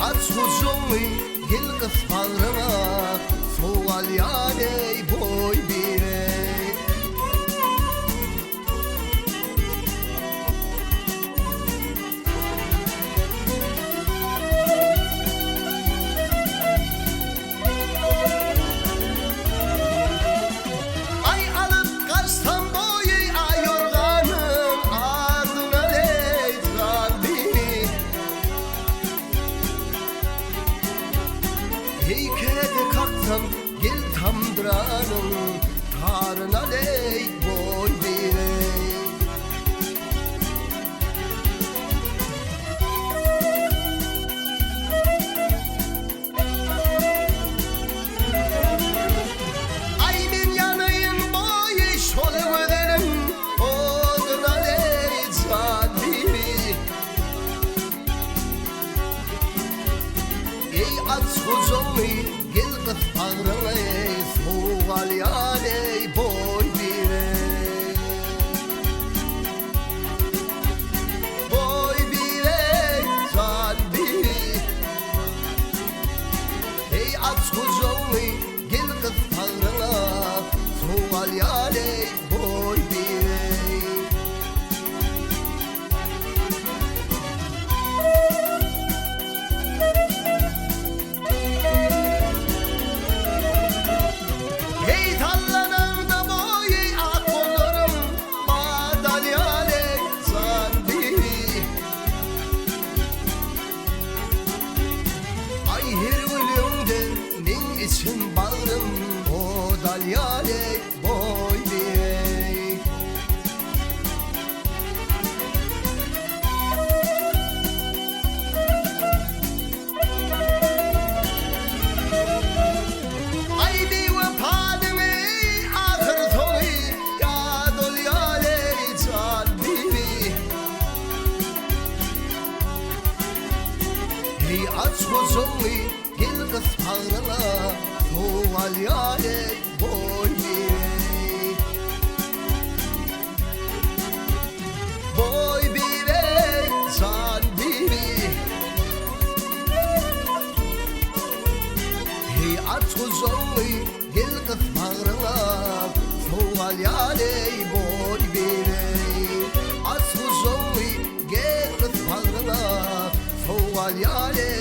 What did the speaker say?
عصفوزوي يلقف حضرنا فوق الياني بوي بيري Ay alıp kaçsam boyu ay yorganın ardına leyzan biri Heykede kalksam gel tamdıranın tarına ley boy biri Aynin yanayın boyu şol öderim oduna leyzan biri Ey عصفوزوي يلقف حضرنا فوق الياني بوي بيري بوي بيري زان بيري Ey عصفوزوي يلقف حضرنا فوق الياني بوي بيري Hey tallananda boyu ak olurum madalyale zandiri Ay her gülümde nin için bağrım o dalyale boy bey Ay bir vefadım ey ahır sonu ya dolyale zandiri Hey عصفوزوي يلقف حضرنا فوق الياني بوي بيري بوي بيري زانديري Hey عصفوزوي يلقف حضرنا فوق الياني بوي بيري عصفوزوي يلقف حضرنا فوق الياني